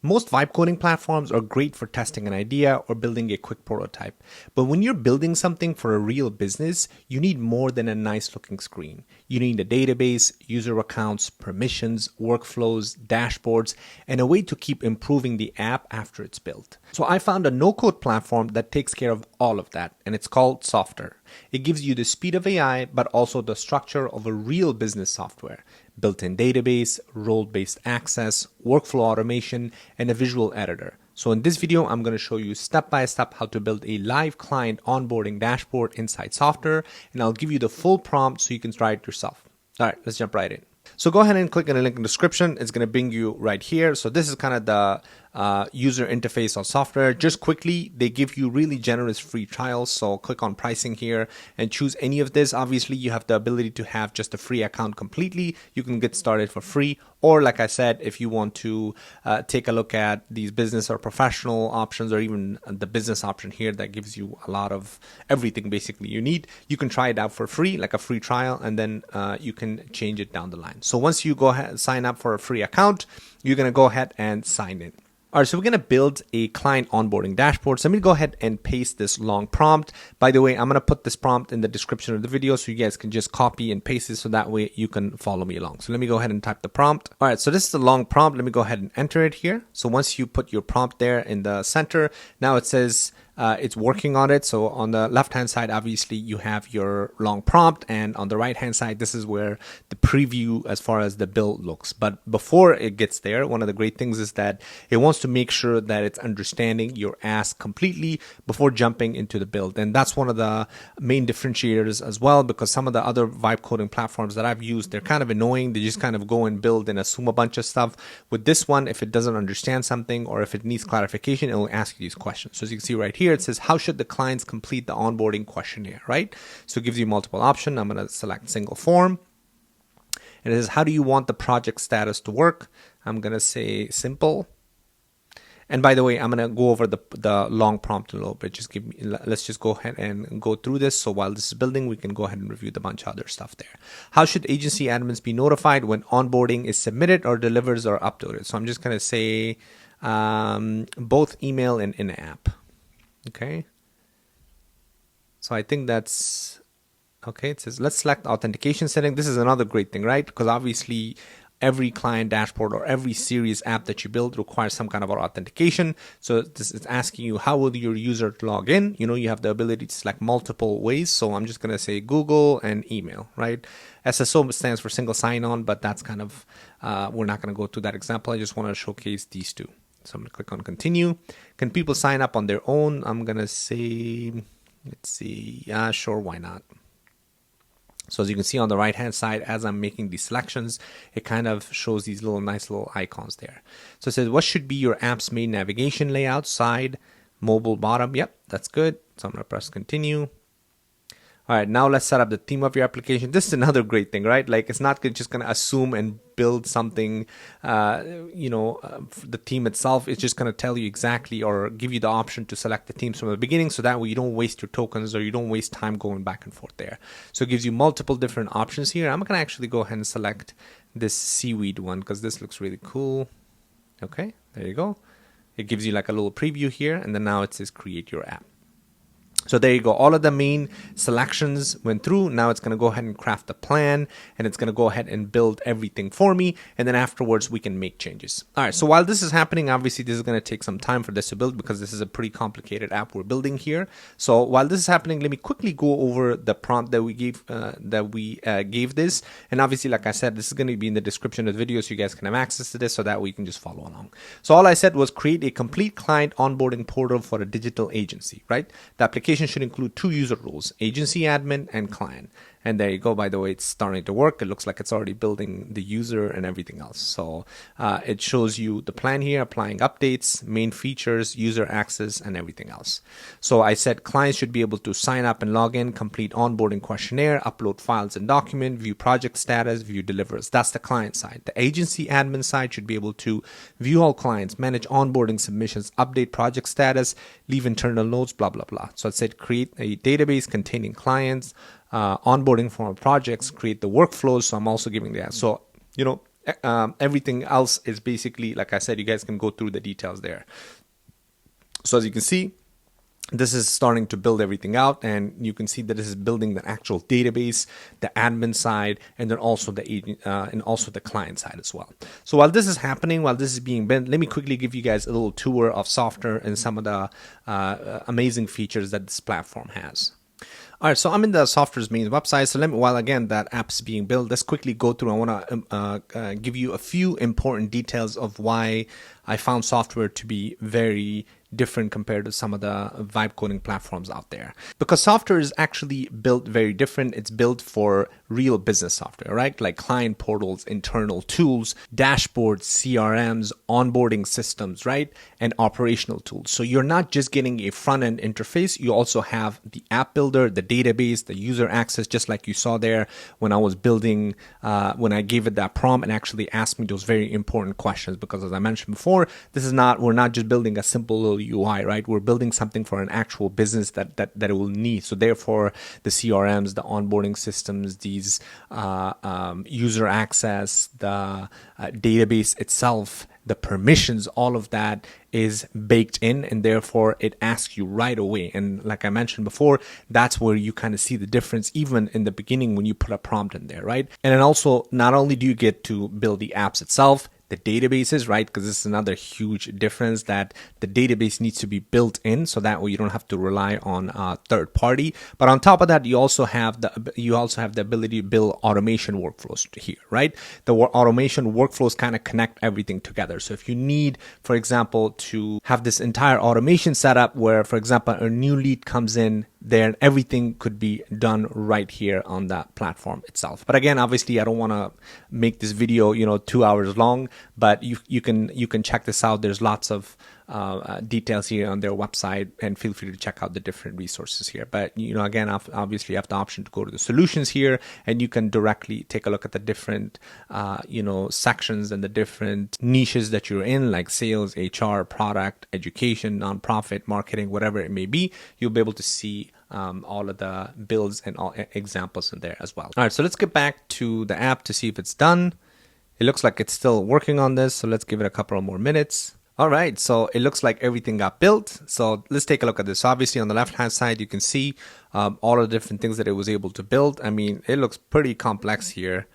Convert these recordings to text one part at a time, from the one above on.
Most vibe coding platforms are great for testing an idea or building a quick prototype. But when you're building something for a real business, you need more than a nice looking screen. You need a database, user accounts, permissions, workflows, dashboards, and a way to keep improving the app after it's built. So I found a no-code platform that takes care of all of that, and it's called Softr. It gives you the speed of AI, but also the structure of a real business software. Built-in database, role-based access, workflow automation, and a visual editor. So in this video, I'm going to show you step-by-step how to build a live client onboarding dashboard inside Softr, and I'll give you the full prompt so you can try it yourself. All right, let's jump right in. So go ahead and click on the link in the description. It's going to bring you right here. So this is kind of the user interface on Softr. Just quickly, they give you really generous free trials. So click on pricing here and choose any of this. Obviously, you have the ability to have just a free account completely. You can get started for free. Or like I said, if you want to take a look at these business or professional options, or even the business option here that gives you a lot of everything basically you need, you can try it out for free, like a free trial, and then you can change it down the line. So once you go ahead and sign up for a free account, you're going to go ahead and sign in. All right, so we're going to build a client onboarding dashboard. So let me go ahead and paste this long prompt. By the way, I'm going to put this prompt in the description of the video so you guys can just copy and paste it so that way you can follow me along. So let me go ahead and type the prompt. All right, so this is a long prompt. Let me go ahead and enter it here. So once you put your prompt there in the center, now it says it's working on it. So on the left hand side, obviously you have your long prompt, and on the right hand side, this is where the preview as far as the build looks. But before it gets there, one of the great things is that it wants to make sure that it's understanding your ask completely before jumping into the build. And that's one of the main differentiators as well, because some of the other vibe coding platforms that I've used, they're kind of annoying. They just kind of go and build and assume a bunch of stuff. With this one, if it doesn't understand something or if it needs clarification, it will ask you these questions. So as you can see right here, it says, how should the clients complete the onboarding questionnaire, right? So it gives you multiple options. I'm going to select single form. And it says, how do you want the project status to work? I'm going to say simple. And by the way, I'm going to go over the long prompt a little bit. Let's just go ahead and go through this. So while this is building, we can go ahead and review the bunch of other stuff there. How should agency admins be notified when onboarding is submitted or delivers or uploaded? So I'm just going to say both email and in-app. Okay. So I think that's okay. It says, let's select authentication setting. This is another great thing, right? Because obviously every client dashboard or every series app that you build requires some kind of authentication. So this is asking you, how will your user log in? You know, you have the ability to select multiple ways. So I'm just going to say Google and email, right? SSO stands for single sign-on, but that's kind of, we're not going to go through that example. I just want to showcase these two. So I'm going to click on continue. Can people sign up on their own? I'm going to say, let's see. Yeah, sure. Why not? So as you can see on the right hand side, as I'm making these selections, it kind of shows these nice little icons there. So it says, what should be your app's main navigation layout? Side, mobile, bottom. Yep, that's good. So I'm going to press continue. All right, now let's set up the theme of your application. This is another great thing, right? Like, it's not just going to assume and build something, the theme itself is just going to tell you exactly or give you the option to select the themes from the beginning, so that way you don't waste your tokens or you don't waste time going back and forth there. So it gives you multiple different options here. I'm going to actually go ahead and select this seaweed one because this looks really cool. Okay, there you go. It gives you like a little preview here, and then now it says create your app. So there you go. All of the main selections went through. Now it's going to go ahead and craft the plan, and it's going to go ahead and build everything for me. And then afterwards, we can make changes. All right. So while this is happening, obviously, this is going to take some time for this to build because this is a pretty complicated app we're building here. So while this is happening, let me quickly go over the prompt that we gave this. And obviously, like I said, this is going to be in the description of the video so you guys can have access to this so that we can just follow along. So all I said was create a complete client onboarding portal for a digital agency, right? The application should include two user roles, agency admin and client. And there you go. By the way, it's starting to work. It looks like it's already building the user and everything else. So it shows you the plan here, applying updates, main features, user access, and everything else. So I said clients should be able to sign up and log in, complete onboarding questionnaire, upload files and document, view project status, view delivers. That's the client side. The agency admin side should be able to view all clients, manage onboarding submissions, update project status, leave internal notes, blah, blah, blah. So I said create a database containing clients, onboarding for projects, create the workflows. So I'm also giving that. So, Everything else is basically, like I said, you guys can go through the details there. So as you can see, this is starting to build everything out, and you can see that this is building the actual database, the admin side, and then also the agent and also the client side as well. So while this is happening, while this is being built, let me quickly give you guys a little tour of Softr and some of the amazing features that this platform has. All right, so I'm in the Softr's main website. So while again that app's being built, let's quickly go through. I want to give you a few important details of why I found Softr to be very different compared to some of the vibe coding platforms out there. Because Softr is actually built very different. It's built for real business software, right? Like client portals, internal tools, dashboards, CRMs, onboarding systems, right? And operational tools. So you're not just getting a front-end interface. You also have the app builder, the database, the user access, just like you saw there when I was building, when I gave it that prompt and actually asked me those very important questions. Because as I mentioned before, we're not just building a simple little UI, right? We're building something for an actual business that it will need. So therefore, the CRMs, the onboarding systems, these user access, the database itself, the permissions, all of that is baked in, and therefore it asks you right away. And like I mentioned before, that's where you kind of see the difference even in the beginning when you put a prompt in there, right? And then also, not only do you get to build the apps itself, the databases, right? Because this is another huge difference, that the database needs to be built in, so that way you don't have to rely on third party. But on top of that, you also have the ability to build automation workflows here, right? The automation workflows kind of connect everything together. So if you need, for example, to have this entire automation set up where, for example, a new lead comes in, then everything could be done right here on that platform itself. But again, obviously, I don't want to make this video 2 hours long, but you can check this out. There's lots of details here on their website, and feel free to check out the different resources here. But again, obviously you have the option to go to the solutions here, and you can directly take a look at the different sections and the different niches that you're in, like sales, HR, product, education, nonprofit, marketing, whatever it may be. You'll be able to see all of the builds and all examples in there as well. All right, so let's get back to the app to see if it's done. It looks like it's still working on this, so let's give it a couple of more minutes. All right, so it looks like everything got built. So let's take a look at this. Obviously, on the left-hand side, you can see all of the different things that it was able to build. I mean, it looks pretty complex here,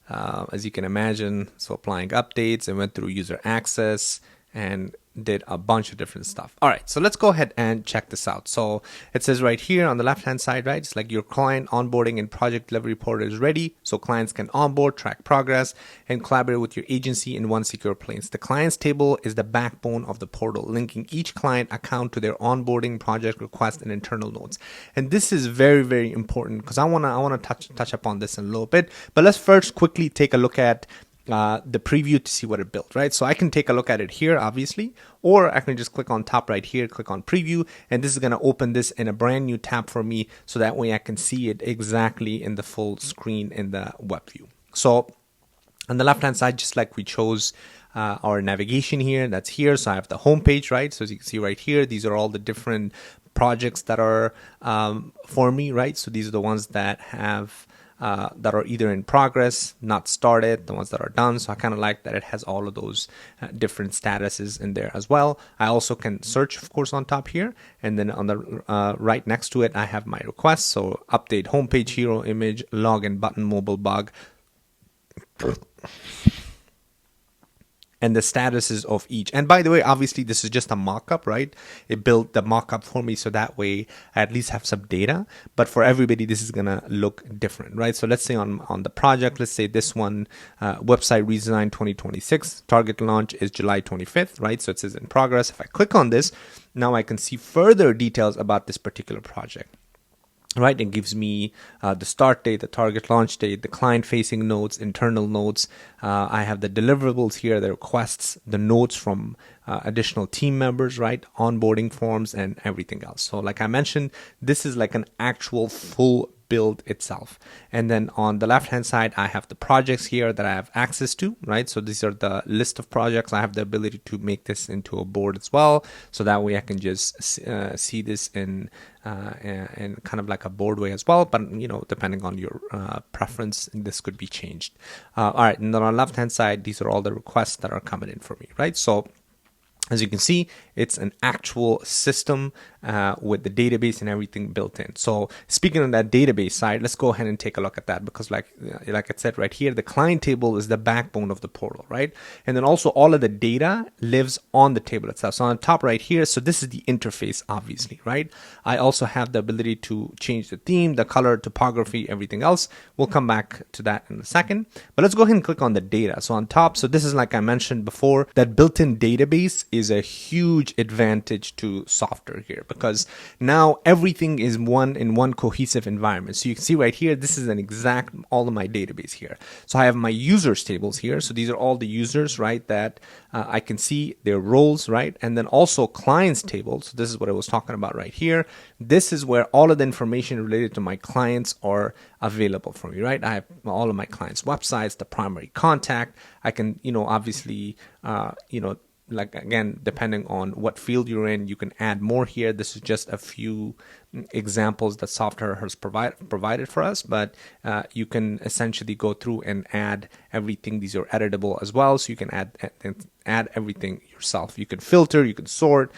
as you can imagine. So applying updates, and went through user access and did a bunch of different stuff. All right, so let's go ahead and check this out. So it says right here on the left-hand side, right, it's like your client onboarding and project delivery portal is ready. So clients can onboard, track progress, and collaborate with your agency in one secure place. The clients table is the backbone of the portal, linking each client account to their onboarding, project request, and internal notes. And this is very, very important, because I wanna touch upon this in a little bit. But let's first quickly take a look at the preview to see what it built, right? So I can take a look at it here, obviously, or I can just click on top right here, click on preview, and this is going to open this in a brand new tab for me, so that way I can see it exactly in the full screen in the web view. So on the left hand side, just like we chose our navigation here, that's here. So I have the home page, right? So as you can see right here, these are all the different projects that are for me, right? So these are the ones that have that are either in progress, not started, the ones that are done. So I kind of like that it has all of those different statuses in there as well. I also can search, of course, on top here. And then on the right next to it, I have my requests. So update homepage, hero image, login button, mobile bug, and the statuses of each. And by the way, obviously this is just a mock-up, right? It built the mock-up for me, so that way I at least have some data. But for everybody, this is gonna look different, right? So let's say on the project, let's say this one, website redesign 2026, target launch is July 25th, right? So it says in progress. If I click on this, now I can see further details about this particular project. Right, it gives me the start date, the target launch date, the client-facing notes, internal notes. I have the deliverables here, the requests, the notes from additional team members, right, onboarding forms, and everything else. So like I mentioned, this is like an actual full build itself. And then on the left hand side, I have the projects here that I have access to, right? So these are the list of projects. I have the ability to make this into a board as well, so that way I can just see this in kind of like a board way as well. But depending on your preference, this could be changed. All right, and then on the left hand side, these are all the requests that are coming in for me, right? So as you can see, it's an actual system with the database and everything built in. So speaking on that database side, let's go ahead and take a look at that, because like I said right here, the client table is the backbone of the portal, right? And then also all of the data lives on the table itself. So on the top right here, so this is the interface, obviously, right? I also have the ability to change the theme, the color, topography, everything else. We'll come back to that in a second. But let's go ahead and click on the data. So on top, so this is, like I mentioned before, that built-in database is a huge advantage to Softr here, because now everything is in one cohesive environment. So you can see right here, this is an exact all of my database here. So I have my users tables here. So these are all the users, right, that I can see their roles, right? And then also clients tables. So this is what I was talking about right here. This is where all of the information related to my clients are available for me, right? I have all of my clients' websites, the primary contact. I can, obviously, like again, depending on what field you're in, you can add more here. This is just a few examples that Softr has provided for us, but you can essentially go through and add everything. These are editable as well, so you can add everything yourself. You can filter, you can sort,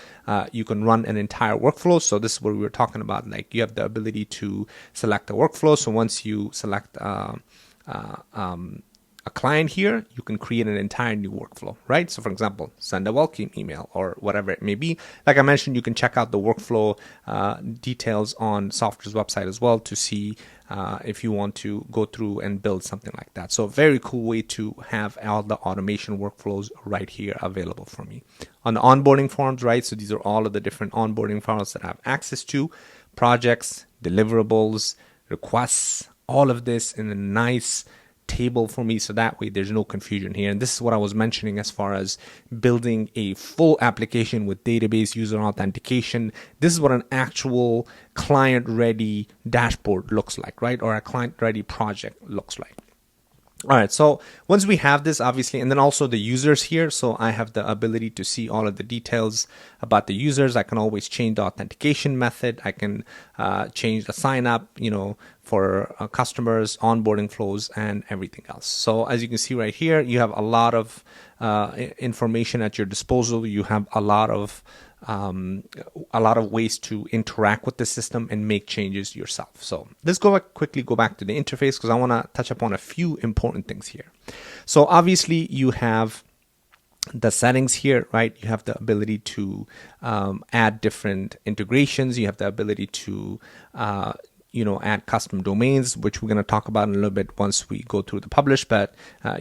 you can run an entire workflow. So this is what we were talking about. Like, you have the ability to select a workflow. So once you select a client here, you can create an entire new workflow, right? So for example, send a welcome email or whatever it may be. Like I mentioned, you can check out the workflow details on Softr's website as well to see if you want to go through and build something like that. So a very cool way to have all the automation workflows right here available for me. On the onboarding forms, right? So these are all of the different onboarding files that I have access to, projects, deliverables, requests, all of this in a nice table for me, so that way there's no confusion here. And this is what I was mentioning as far as building a full application with database, user authentication. This is what an actual client ready dashboard looks like, right? Or a client ready project looks like. All right, so once we have this, obviously, and then also the users here, so I have the ability to see all of the details about the users. I can always change the authentication method. I can change the sign up, for customers, onboarding flows, and everything else. So as you can see right here, you have a lot of information at your disposal. You have a lot of ways to interact with the system and make changes yourself. So let's quickly go back to the interface, because I want to touch upon a few important things here. So obviously you have the settings here, right? You have the ability to add different integrations. You have the ability to add custom domains, which we're going to talk about in a little bit once we go through the publish, but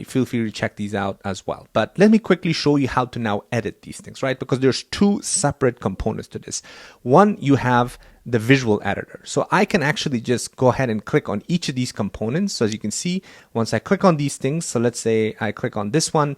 feel free to check these out as well. But let me quickly show you how to now edit these things, right? Because there's two separate components to this. One, you have the visual editor. So I can actually just go ahead and click on each of these components. So as you can see, once I click on these things, so let's say I click on this one,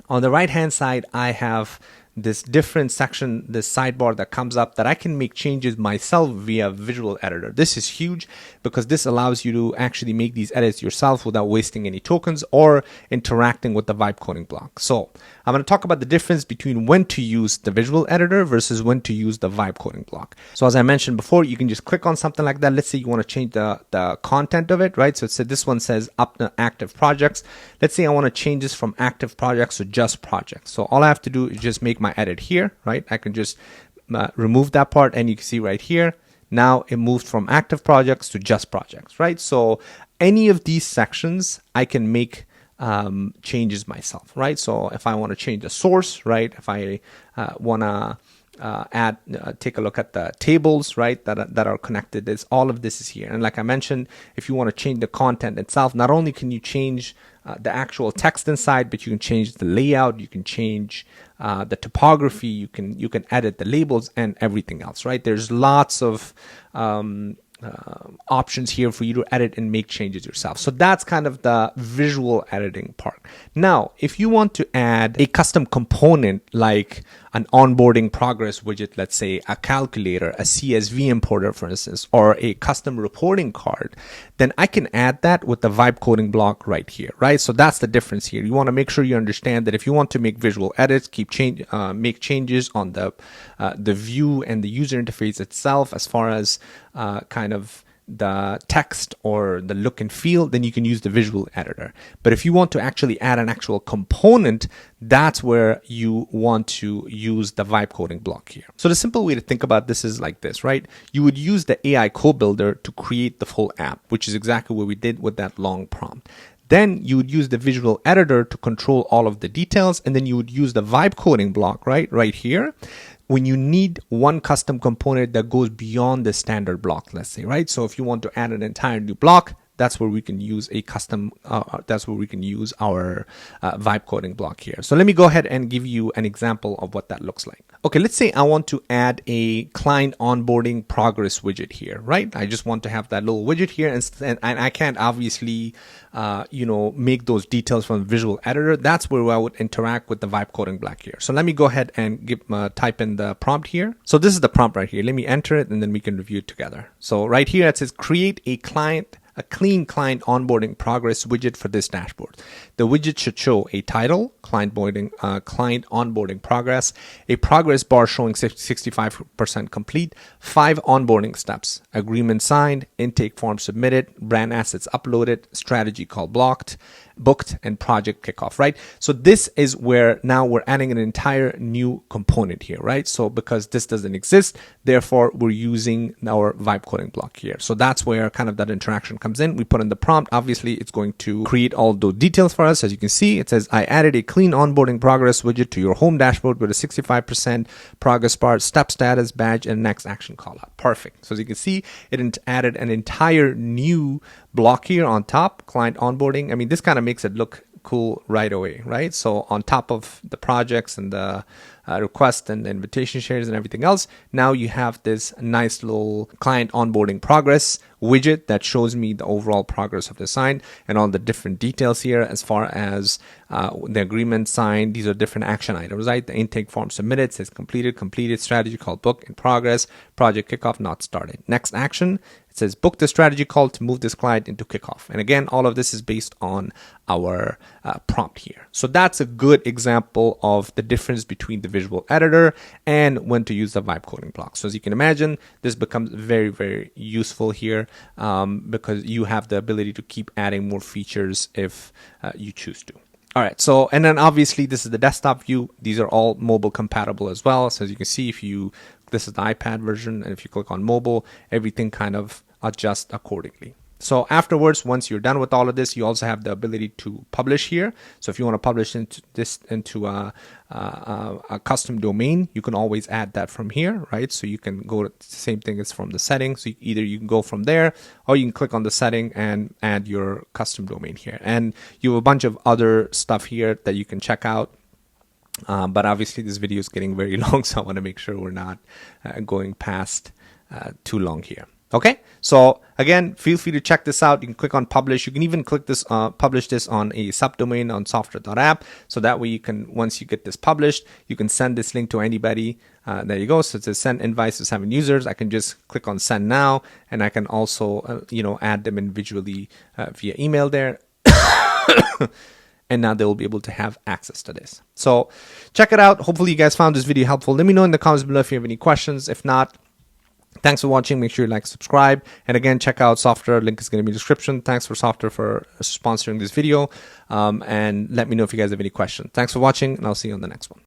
on the right hand side, I have this different section, this sidebar that comes up that I can make changes myself via visual editor. This is huge because this allows you to actually make these edits yourself without wasting any tokens or interacting with the vibe coding block. So I'm going to talk about the difference between when to use the visual editor versus when to use the vibe coding block. So as I mentioned before, you can just click on something like that. Let's say you want to change the content of it, right? So this one says up active projects. Let's say I want to change this from active projects to just projects. So all I have to do is just make my edit here, right? I can just remove that part, and you can see right here, now it moved from active projects to just projects, right? So any of these sections, I can make changes myself, right? So if I want to change the source, right? If I want to take a look at the tables, right, that are connected, all of this is here. And like I mentioned, if you want to change the content itself, not only can you change the actual text inside, but you can change the layout, you can change the topography, you can edit the labels and everything else, right? There's lots of options here for you to edit and make changes yourself. So that's kind of the visual editing part. Now, if you want to add a custom component like an onboarding progress widget, let's say a calculator, a CSV importer, for instance, or a custom reporting card, then I can add that with the vibe coding block right here, right? So that's the difference here. You want to make sure you understand that if you want to make visual edits, make changes on the view and the user interface itself, as far as kind of the text or the look and feel, then you can use the visual editor. But if you want to actually add an actual component, that's where you want to use the vibe coding block here. So the simple way to think about this is like this, right? You would use the AI code builder to create the full app, which is exactly what we did with that long prompt. Then you would use the visual editor to control all of the details, and then you would use the vibe coding block right here, when you need one custom component that goes beyond the standard block, let's say, right? So if you want to add an entire new block, that's where we can use a custom, that's where we can use our vibe coding block here. So let me go ahead and give you an example of what that looks like. Okay, let's say I want to add a client onboarding progress widget here, right? I just want to have that little widget here, and I can't obviously, make those details from the visual editor. That's where I would interact with the vibe coding block here. So let me go ahead and type in the prompt here. So this is the prompt right here. Let me enter it, and then we can review it together. So right here it says create a clean client onboarding progress widget for this dashboard. The widget should show a title, client onboarding progress, a progress bar showing 65% complete, 5 onboarding steps, agreement signed, intake form submitted, brand assets uploaded, strategy call booked, and project kickoff, right? So this is where now we're adding an entire new component here, right? So because this doesn't exist, therefore we're using our vibe coding block here. So that's where kind of that interaction comes in. We put in the prompt. Obviously, it's going to create all those details for us. As you can see, it says, I added a clean onboarding progress widget to your home dashboard with a 65% progress bar, step status, badge, and next action call out. Perfect. So as you can see, it added an entire new block here on top, client onboarding. I mean, this kind of makes it look cool right away, right? So on top of the projects and the request and the invitation shares and everything else, now you have this nice little client onboarding progress widget that shows me the overall progress of the sign and all the different details here as far as the agreement signed. These are different action items, right? The intake form submitted says completed, strategy call book in progress, project kickoff not started. Next action, it says book the strategy call to move this client into kickoff. And again, all of this is based on our prompt here. So that's a good example of the difference between the visual editor and when to use the vibe coding block. So as you can imagine, this becomes very, very useful here because you have the ability to keep adding more features if you choose to. All right, so, and then obviously this is the desktop view. These are all mobile compatible as well. So as you can see, this is the iPad version, and if you click on mobile, everything kind of adjusts accordingly. So afterwards, once you're done with all of this, you also have the ability to publish here. So if you want to publish into a custom domain, you can always add that from here, right? So you can go to the same thing as from the settings. So either you can go from there, or you can click on the setting and add your custom domain here. And you have a bunch of other stuff here that you can check out. But obviously this video is getting very long, so I want to make sure we're not going past too long here. Okay, so again, feel free to check this out. You can click on publish. You can even click this, publish this on a subdomain on softr.app. So that way you can, once you get this published, you can send this link to anybody. There you go. So it says send invites to 7 users. I can just click on send now, and I can also, add them individually via email there. And now they will be able to have access to this. So check it out. Hopefully you guys found this video helpful. Let me know in the comments below if you have any questions. If not, thanks for watching. Make sure you like, subscribe. And again, check out Softr. Link is going to be in the description. Thanks for Softr for sponsoring this video. And let me know if you guys have any questions. Thanks for watching, and I'll see you on the next one.